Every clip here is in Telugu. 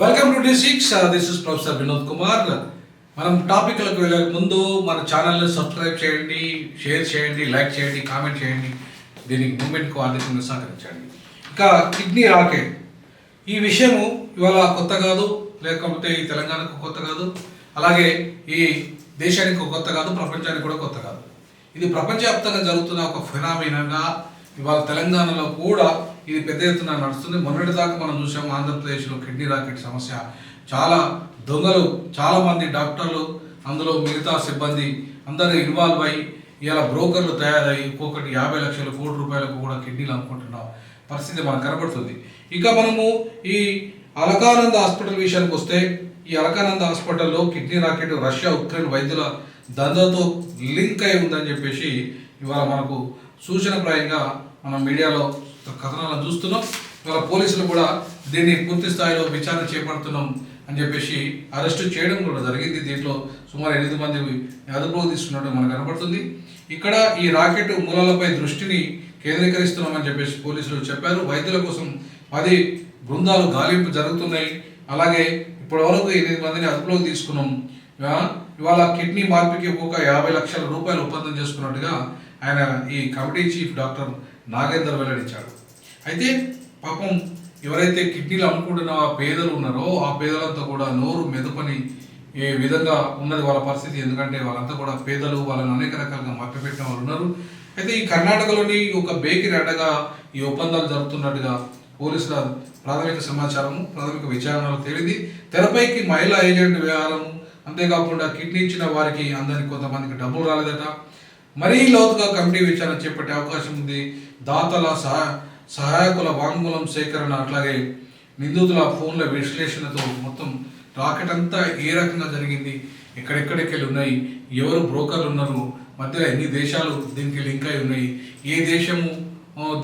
వెల్కమ్ టు డి6. This is professor Vinod Kumar. మనం టాపిక్లకు వెళ్ళే ముందు మన ఛానల్ని సబ్స్క్రైబ్ చేయండి, షేర్ చేయండి, లైక్ చేయండి, కామెంట్ చేయండి. దీనికి మూమెంట్కు ఆర్థికంగా సహకరించండి. ఇంకా కిడ్నీ రాకెట్ ఈ విషయము ఇవాళ కొత్త కాదు, లేకపోతే ఈ తెలంగాణకు కొత్త కాదు, అలాగే ఈ దేశానికి కొత్త కాదు, ప్రపంచానికి కూడా కొత్త కాదు. ఇది ప్రపంచవ్యాప్తంగా జరుగుతున్న ఒక ఫినామినాగా ఇవాళ తెలంగాణలో కూడా ఇది పెద్ద ఎత్తున నడుస్తుంది. మొన్నటిదాకా మనం చూసాం ఆంధ్రప్రదేశ్లో కిడ్నీ రాకెట్ సమస్య. చాలా దొంగలు, చాలామంది డాక్టర్లు, అందులో మిగతా సిబ్బంది అందరూ ఇన్వాల్వ్ అయ్యి ఇలా బ్రోకర్లు తయారయ్యి ఒక్కొక్కటి 50 లక్షలు, కోటి రూపాయలకు కూడా కిడ్నీలు అమ్ముకుంటున్న పరిస్థితి మనకు కనబడుతుంది. ఇక మనము ఈ అలకానంద హాస్పిటల్ విషయానికి వస్తే, ఈ అలకానంద హాస్పిటల్లో కిడ్నీ రాకెట్ రష్యా ఉక్రెయిన్ వైద్యుల దందాతో లింక్ అయి ఉందని చెప్పేసి ఇవాళ మనకు సూచనప్రాయంగా మనం మీడియాలో కథనాలను చూస్తున్నాం. ఇవాళ పోలీసులు కూడా దీన్ని పూర్తి స్థాయిలో విచారణ చేపడుతున్నాం అని చెప్పేసి అరెస్టు చేయడం కూడా జరిగింది. దీంట్లో సుమారు 8 మంది అదుపులోకి తీసుకున్నట్టు మనకు కనబడుతుంది. ఇక్కడ ఈ రాకెట్ మూలాలపై దృష్టిని కేంద్రీకరిస్తున్నామని చెప్పేసి పోలీసులు చెప్పారు. వైద్యుల కోసం 10 బృందాలు గాలింపు జరుగుతున్నాయి. అలాగే ఇప్పటి వరకు 8 మందిని అదుపులోకి తీసుకున్నాం. ఇవాళ కిడ్నీ మార్పికి ఒక్కొక్క 50 లక్షల రూపాయలు ఒప్పందం చేసుకున్నట్టుగా ఆయన ఈ కమిటీ చీఫ్ డాక్టర్ నాగేందర్ వెల్లడించాడు. అయితే పాపం ఎవరైతే కిడ్నీలు అమ్ముకుంటున్న పేదలు ఉన్నారో ఆ పేదలంతా కూడా నోరు మెదపని ఏ విధంగా ఉన్నది వాళ్ళ పరిస్థితి. ఎందుకంటే వాళ్ళంతా కూడా పేదలు, వాళ్ళని అనేక రకాలుగా మభ్యపెట్టిన వాళ్ళు ఉన్నారు. అయితే ఈ కర్ణాటకలోని ఒక బేకరీ అడ్డగా ఈ ఒప్పందాలు జరుగుతున్నట్టుగా పోలీసుల ప్రాథమిక సమాచారము, ప్రాథమిక విచారణలో తేలింది. తెరపైకి మహిళా ఏజెంట్ వ్యవహారం, అంతేకాకుండా కిడ్నీ ఇచ్చిన వారికి అందరికి కొంతమందికి డబ్బులు రాలేదట. మరీ లోతుగా కమిటీ విచారణ చేపట్టే అవకాశం ఉంది. దాతల సహాయకుల వాంగ్మూలం సేకరణ, అట్లాగే నిందితుల ఫోన్ల విశ్లేషణతో మొత్తం రాకెట్ అంతా ఏ రకంగా జరిగింది, ఎక్కడెక్కడికి ఉన్నాయి, ఎవరు బ్రోకర్లు ఉన్నారు, మధ్యలో ఎన్ని దేశాలు దీనికి లింక్ అయి ఉన్నాయి, ఏ దేశము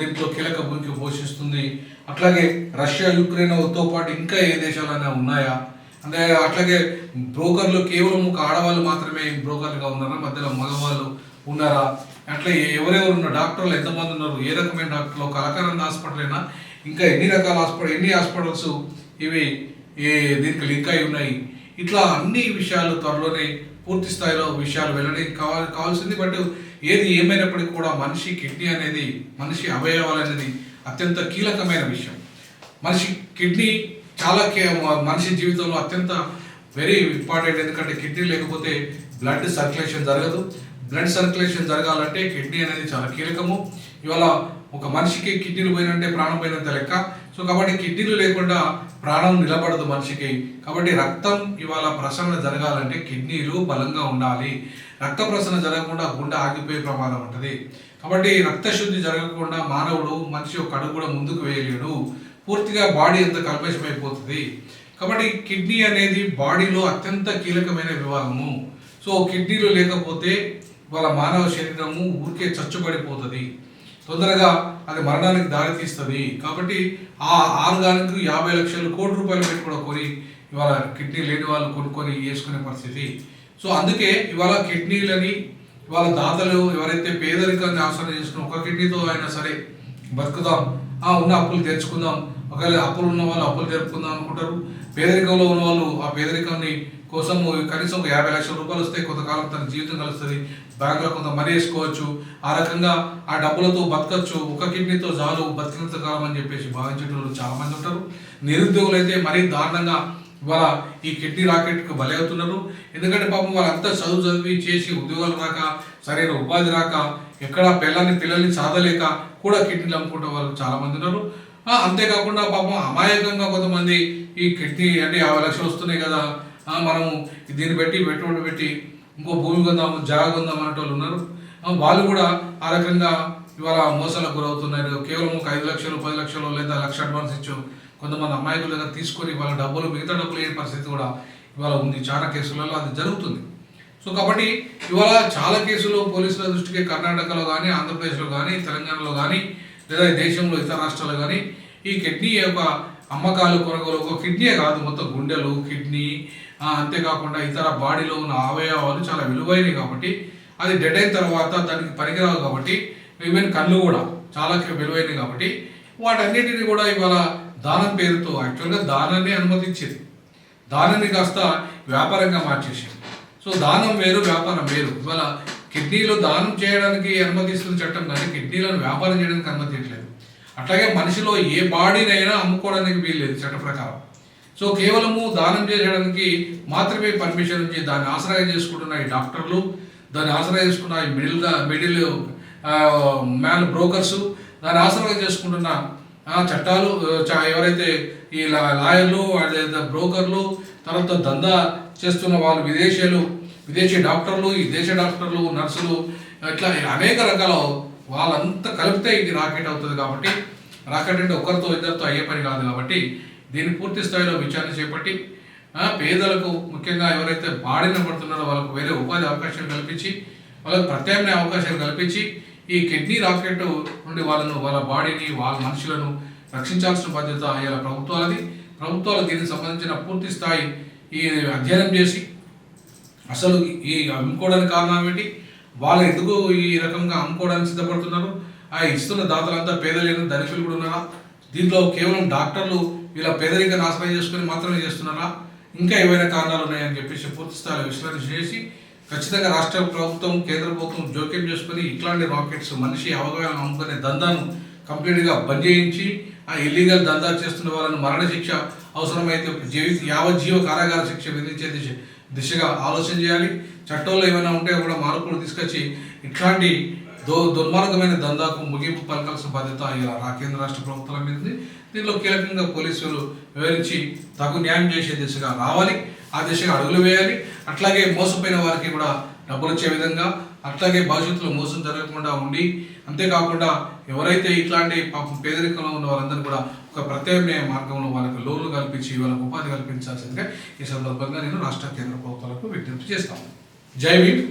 దీంట్లో కీలక భూమిక పోషిస్తుంది, అట్లాగే రష్యా యుక్రెయిన్తో పాటు ఇంకా ఏ దేశాలైనా ఉన్నాయా, అంటే అట్లాగే బ్రోకర్లు కేవలం ఒక ఆడవాళ్ళు మాత్రమే బ్రోకర్లుగా ఉన్నారా, మధ్యలో మగవాళ్ళు ఉన్నారా, అట్లా ఎవరెవరు ఉన్నారు, డాక్టర్లు ఎంతమంది ఉన్నారు, ఏ రకమైన డాక్టర్లు, ఒక అలకానంద హాస్పిటల్ అయినా ఇంకా ఎన్ని రకాల ఎన్ని హాస్పిటల్స్ ఇవి దీనికి లింక్ అయి ఉన్నాయి, ఇట్లా అన్ని విషయాలు త్వరలోనే పూర్తి స్థాయిలో విషయాలు వెళ్ళడం కావాల్సింది. బట్ ఏది ఏమైనప్పటికీ కూడా మనిషి కిడ్నీ అనేది, మనిషి అవయవాలు అనేది అత్యంత కీలకమైన విషయం. మనిషి కిడ్నీ చాలా మనిషి జీవితంలో అత్యంత వెరీ ఇంపార్టెంట్. ఎందుకంటే కిడ్నీ లేకపోతే బ్లడ్ సర్క్యులేషన్ జరగదు. బ్లడ్ సర్క్యులేషన్ జరగాలంటే కిడ్నీ అనేది చాలా కీలకము. ఇవాళ ఒక మనిషికి కిడ్నీలు పోయినంటే ప్రాణం పోయినంత లెక్క. సో కాబట్టి కిడ్నీలు లేకుండా ప్రాణం నిలబడదు మనిషికి. కాబట్టి రక్తం ఇవాళ ప్రసరణ జరగాలంటే కిడ్నీలు బలంగా ఉండాలి. రక్త ప్రసరణ జరగకుండా గుండె ఆగిపోయే ప్రమాదం ఉంటుంది. కాబట్టి రక్తశుద్ధి జరగకుండా మానవుడు మనిషి ఒక అడుగు కూడా ముందుకు వేయలేడు. పూర్తిగా బాడీ అంతా కల్మషమైపోతుంది. కాబట్టి కిడ్నీ అనేది బాడీలో అత్యంత కీలకమైన విభాగము. సో కిడ్నీలు లేకపోతే వాళ్ళ మానవ శరీరము ఊరికే చచ్చుబడిపోతుంది, తొందరగా అది మరణానికి దారితీస్తుంది. కాబట్టి ఆ ఆర్గానికి 50 లక్షలు, కోటి రూపాయలు పెట్టి కూడా కొని ఇవాళ కిడ్నీ లేని వాళ్ళు కొనుక్కొని వేసుకునే పరిస్థితి. సో అందుకే ఇవాళ కిడ్నీలని ఇవాళ దాతలు ఎవరైతే పేదరికాన్ని ఆసరా చేసుకుని ఒక కిడ్నీతో అయినా సరే బతుకుదాం, ఉన్న అప్పులు తెచ్చుకుందాం, ఒకవేళ అప్పులు ఉన్న వాళ్ళు అప్పులు తెరుపుకుందాం అనుకుంటారు. పేదరికంలో ఉన్న వాళ్ళు ఆ పేదరికాన్ని కోసం కనీసం ఒక 50 లక్షల రూపాయలు వస్తే కొంతకాలం తన జీవితం కలుస్తుంది, బ్యాంకులో కొంత మనీ వేసుకోవచ్చు, ఆ రకంగా ఆ డబ్బులతో బతకచ్చు, ఒక కిడ్నీతో చాలు బతికినంత కాలం అని చెప్పేసి భావించేటోళ్ళు చాలా మంది ఉంటారు. నిరుద్యోగులు అయితే మరీ దారుణంగా ఇవాళ ఈ కిడ్నీ రాకెట్కి బలి అవుతున్నారు. ఎందుకంటే పాపం వాళ్ళంతా చదివి చేసి ఉద్యోగాలు రాక, సరైన ఉపాధి రాక, ఎక్కడ పిల్లల్ని సాధలేక కూడా కిడ్నీలు అమ్ముకుంటే వాళ్ళు చాలా మంది ఉన్నారు. అంతేకాకుండా పాపం అమాయకంగా కొంతమంది ఈ కిడ్నీ అంటే 50 లక్షలు వస్తున్నాయి కదా, మనము దీన్ని పెట్టుబడి పెట్టి ఇంకో భూమి కొందాము, జాగా కొందాం అనేటోళ్ళు ఉన్నారు. వాళ్ళు కూడా ఆ రకంగా ఇవాళ మోసాలకు గురవుతున్నారు. కేవలం ఒక 5 లక్షలు, 10 లక్షలు లేదా 1 లక్ష అడ్వాన్స్ ఇచ్చు కొంతమంది అమాయకులు దగ్గర తీసుకొని వాళ్ళ మిగతా డబ్బులు లేని పరిస్థితి కూడా ఇవాళ ఉంది. చాలా కేసులలో అది జరుగుతుంది. సో కాబట్టి ఇవాళ చాలా కేసులు పోలీసుల దృష్టికి కర్ణాటకలో కానీ, ఆంధ్రప్రదేశ్లో కానీ, తెలంగాణలో కానీ, లేదా దేశంలో ఇతర రాష్ట్రాల్లో కానీ ఈ కిడ్నీ యొక్క అమ్మకాలు, కొనుగోలు, ఒక కిడ్నీ కాదు మొత్తం గుండెలు, కిడ్నీ, అంతేకాకుండా ఇతర బాడీలో ఉన్న అవయవాలు చాలా విలువైనవి. కాబట్టి అది డెడ్ అయిన తర్వాత దానికి పనికిరావు. కాబట్టి ఈవెన్ కళ్ళు కూడా చాలా విలువైనవి. కాబట్టి వాటన్నిటిని కూడా ఇవాళ దానం పేరుతో యాక్చువల్గా దానాన్ని అనుమతించేది, దానాన్ని కాస్త వ్యాపారంగా మార్చేసింది. సో దానం వేరు, వ్యాపారం వేరు. ఇవాళ కిడ్నీలు దానం చేయడానికి అనుమతిస్తున్న చట్టం కానీ కిడ్నీలను వ్యాపారం చేయడానికి అనుమతించలేదు. అట్లాగే మనిషిలో ఏ బాడీనైనా అమ్ముకోవడానికి వీల్లేదు చట్ట ప్రకారం. సో కేవలము దానం చేయడానికి మాత్రమే పర్మిషన్ నుంచి దాన్ని ఆశ్రయం చేసుకుంటున్న ఈ డాక్టర్లు, దాన్ని ఆశ్రయం చేసుకున్న ఈ మిడిల్ మ్యాన్ బ్రోకర్సు, దాన్ని ఆశ్రయం చేసుకుంటున్న చట్టాలు ఎవరైతే ఈ లాయర్లు, అదేవిధంగా బ్రోకర్లు, తర్వాత దందా చేస్తున్న వాళ్ళు విదేశీ డాక్టర్లు, ఈ దేశ డాక్టర్లు, నర్సులు, ఇట్లా అనేక రకాల వాళ్ళంతా కలిపితే ఇది రాకెట్ అవుతుంది. కాబట్టి రాకెట్ అంటే ఒకరితో ఇద్దరితో అయ్యే పని కాదు. కాబట్టి దీన్ని పూర్తి స్థాయిలో విచారణ చేపట్టి పేదలకు, ముఖ్యంగా ఎవరైతే బాడిన పడుతున్నారో వాళ్ళకు వేరే ఉపాధి అవకాశాలు కల్పించి, వాళ్ళకు ప్రత్యామ్నాయ అవకాశాలు కల్పించి ఈ కిడ్నీ రాకెట్ నుండి వాళ్ళ బాడీని, వాళ్ళ మనుషులను రక్షించాల్సిన బాధ్యత ఇలా ప్రభుత్వాలది. ప్రభుత్వాలు దీనికి సంబంధించిన పూర్తి స్థాయి ఈ అధ్యయనం చేసి అసలు ఈ అమ్ముకోవడానికి కారణం ఏంటి, వాళ్ళు ఎందుకు ఈ రకంగా అమ్ముకోవడానికి సిద్ధపడుతున్నారు, ఇస్తున్న దాతలంతా పేదలేని ధనికులు కూడా ఉన్నారా, దీంట్లో కేవలం డాక్టర్లు వీళ్ళ పేదరికాన్ని ఆశ్రయం చేసుకుని మాత్రమే చేస్తున్నారా, ఇంకా ఏవైనా కారణాలు ఉన్నాయని చెప్పేసి పూర్తి స్థాయిలో విశ్లేషణ చేసి ఖచ్చితంగా రాష్ట్ర ప్రభుత్వం, కేంద్ర ప్రభుత్వం జోక్యం చేసుకుని ఇట్లాంటి రాకెట్స్ మనిషి అవగాహన అమ్ముకునే దందాను కంప్లీట్గా బంద్ చేయించి ఆ ఇల్లీగల్ దందా చేస్తున్న వాళ్ళను మరణశిక్ష అవసరమైతే యావజ్జీవ కారాగార శిక్ష విధించే దిశగా ఆలోచన చేయాలి. చట్టంలో ఏమైనా ఉంటే కూడా మార్పులు తీసుకొచ్చి ఇట్లాంటి దుర్మార్గమైన దందాకు ముగింపు పలకాల్సిన బాధ్యత ఇలా కేంద్ర రాష్ట్ర ప్రభుత్వాల మీద ఉంది. దీనిలో కీలకంగా పోలీసులు వివరించి తగు న్యాయం చేసే దిశగా రావాలి, ఆ దిశగా అడుగులు వేయాలి. అట్లాగే మోసపోయిన వారికి కూడా డబ్బులు వచ్చే విధంగా, అట్లాగే భవిష్యత్తులో మోసం జరగకుండా ఉండి, అంతేకాకుండా ఎవరైతే ఇట్లాంటి పేదరికంలో ఉన్న వారందరూ కూడా ఒక ప్రత్యామ్నాయ మార్గంలో వాళ్ళకి లోన్లు కల్పించి వాళ్ళకు ఉపాధి కల్పించాల్సిందిగా ఈ సందర్భంగా నేను రాష్ట్ర కేంద్ర ప్రభుత్వాలకు విజ్ఞప్తి చేస్తాను. జై భీమ్.